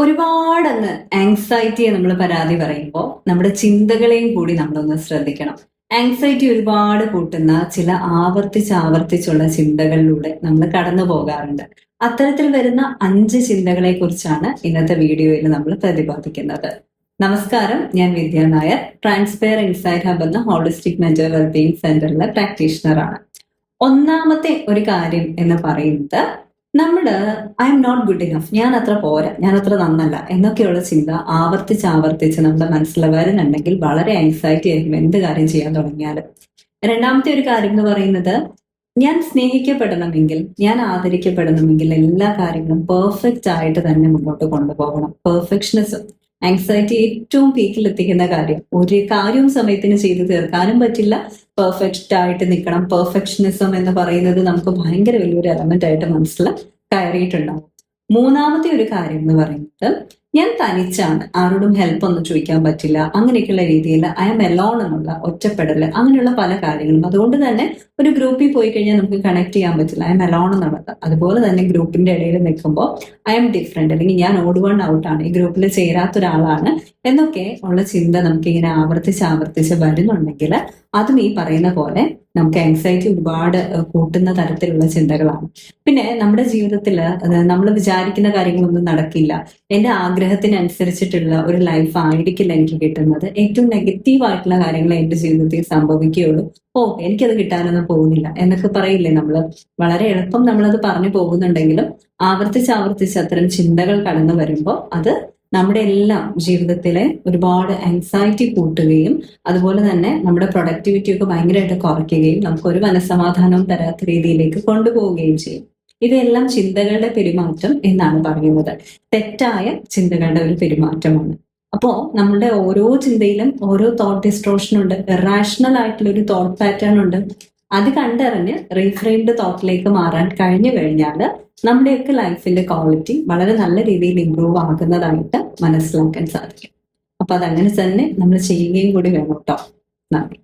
ഒരുപാടങ്ങ് ആങ്സൈറ്റിയെ നമ്മൾ പരാതി പറയുമ്പോൾ നമ്മുടെ ചിന്തകളെയും കൂടി നമ്മളൊന്ന് ശ്രദ്ധിക്കണം. ആങ്സൈറ്റി ഒരുപാട് കൂട്ടുന്ന ചില ആവർത്തിച്ചുള്ള ചിന്തകളിലൂടെ നമ്മൾ കടന്നു പോകാറുണ്ട്. അത്തരത്തിൽ വരുന്ന 5 ചിന്തകളെ കുറിച്ചാണ് ഇന്നത്തെ വീഡിയോയിൽ നമ്മൾ പ്രതിപാദിക്കുന്നത്. നമസ്കാരം, ഞാൻ Vidya Nair, transpire insight hub എന്ന ഹോളിസ്റ്റിക് മെന്റൽ വെൽബീയിങ് സെന്ററിലെ പ്രാക്ടീഷണറാണ്. ഒന്നാമത്തെ ഒരു കാര്യം എന്ന് പറയുന്നത് I am not good enough, ഞാൻ അത്ര പോരാ, ഞാൻ അത്ര നന്നല്ല എന്നൊക്കെയുള്ള ചിന്ത ആവർത്തിച്ച് നമ്മുടെ മനസ്സിൽ വരുന്നുണ്ടെങ്കിൽ വളരെ ആങ്സൈറ്റി ആയിരിക്കും എന്ത് കാര്യം ചെയ്യാൻ തുടങ്ങിയാലും. രണ്ടാമത്തെ ഒരു കാര്യം എന്ന് പറയുന്നത്, ഞാൻ സ്നേഹിക്കപ്പെടണമെങ്കിൽ, ഞാൻ ആദരിക്കപ്പെടണമെങ്കിൽ എല്ലാ കാര്യങ്ങളും പെർഫെക്റ്റ് ആയിട്ട് തന്നെ മുന്നോട്ട് കൊണ്ടുപോകണം. പെർഫെക്ഷനിസം ആങ്സൈറ്റി ഏറ്റവും പീക്കിൽ എത്തിക്കുന്ന കാര്യം. ഒരു കാര്യവും സമയത്തിന് ചെയ്തു തീർക്കാനും പറ്റില്ല, പെർഫെക്റ്റ് ആയിട്ട് നിൽക്കണം. പെർഫെക്ഷനിസം എന്ന് പറയുന്നത് നമുക്ക് ഭയങ്കര വലിയൊരു എലമെന്റ് ആയിട്ട് മനസ്സിൽ കയറിയിട്ടുണ്ടാവും. മൂന്നാമത്തെ ഒരു കാര്യം എന്ന് പറയുന്നത്, ഞാൻ തനിച്ചാണ്, ആരോടും ഹെൽപ്പ് ഒന്നും ചോദിക്കാൻ പറ്റില്ല, അങ്ങനെയൊക്കെയുള്ള രീതിയിൽ ഐ എം എലോൺ എന്നുള്ള ഒറ്റപ്പെടല്, അങ്ങനെയുള്ള പല കാര്യങ്ങളും. അതുകൊണ്ട് തന്നെ ഒരു ഗ്രൂപ്പിൽ പോയി കഴിഞ്ഞാൽ നമുക്ക് കണക്ട് ചെയ്യാൻ പറ്റില്ല, ഐ എം എലോൺ എന്നുള്ളത്. അതുപോലെ തന്നെ ഗ്രൂപ്പിന്റെ ഇടയിൽ നിൽക്കുമ്പോൾ ഐ എം ഡിഫറെന്റ്, അല്ലെങ്കിൽ ഞാൻ ഓട് വൺ ഔട്ടാണ്, ഈ ഗ്രൂപ്പിൽ ചേരാത്ത ഒരാളാണ് എന്നൊക്കെ ഉള്ള ചിന്ത നമുക്ക് ഇങ്ങനെ ആവർത്തിച്ച് വരുന്നുണ്ടെങ്കിൽ അതും ഈ പറയുന്ന പോലെ നമുക്ക് ആങ്സൈറ്റി ഒരുപാട് കൂട്ടുന്ന തരത്തിലുള്ള ചിന്തകളാണ്. പിന്നെ നമ്മുടെ ജീവിതത്തിൽ നമ്മൾ വിചാരിക്കുന്ന കാര്യങ്ങളൊന്നും നടക്കില്ല, എന്റെ ആഗ്രഹത്തിനനുസരിച്ചിട്ടുള്ള ഒരു ലൈഫ് ആയിരിക്കില്ല എനിക്ക് കിട്ടുന്നത്, ഏറ്റവും നെഗറ്റീവ് ആയിട്ടുള്ള കാര്യങ്ങൾ എന്റെ ജീവിതത്തിൽ സംഭവിക്കുകയുള്ളൂ, എനിക്കത് കിട്ടാനൊന്നും പോകുന്നില്ല എന്നൊക്കെ പറയില്ലേ നമ്മൾ. വളരെ എളുപ്പം നമ്മളത് പറഞ്ഞു പോകുന്നുണ്ടെങ്കിലും ആവർത്തിച്ച് അത്തരം ചിന്തകൾ കടന്നു വരുമ്പോൾ അത് നമ്മുടെ എല്ലാം ജീവിതത്തിലെ ഒരുപാട് ആങ്സൈറ്റി കൂട്ടുകയും അതുപോലെ തന്നെ നമ്മുടെ പ്രൊഡക്ടിവിറ്റി ഒക്കെ ഭയങ്കരമായിട്ട് കുറയ്ക്കുകയും നമുക്ക് ഒരു മനസ്സമാധാനവും തരാത്ത രീതിയിലേക്ക് കൊണ്ടുപോവുകയും ചെയ്യും. ഇവയെല്ലാം ചിന്തകളുടെ പെരുമാറ്റം എന്നാണ് പറയുന്നത്. തെറ്റായ ചിന്തകളുടെ ഒരു പെരുമാറ്റമാണ്. അപ്പോ നമ്മളുടെ ഓരോ ചിന്തയിലും ഓരോ തോട്ട് ഡിസ്ട്രോഷൻ ഉണ്ട്, ഇറാഷണൽ ആയിട്ടുള്ള ഒരു തോട്ട് പാറ്റേൺ ഉണ്ട്. അത് കണ്ടറിഞ്ഞ് റീഫ്രെയിംഡ് തോട്ടിലേക്ക് മാറാൻ കഴിഞ്ഞു കഴിഞ്ഞാൽ നമ്മുടെയൊക്കെ ലൈഫിന്റെ ക്വാളിറ്റി വളരെ നല്ല രീതിയിൽ ഇംപ്രൂവ് ആകുന്നതായിട്ട് മനസ്സിലാക്കാൻ സാധിക്കും. അപ്പൊ അതങ്ങനെ തന്നെ നമ്മൾ ചെയ്യുകയും കൂടി വേണം കേട്ടോ. നന്ദി.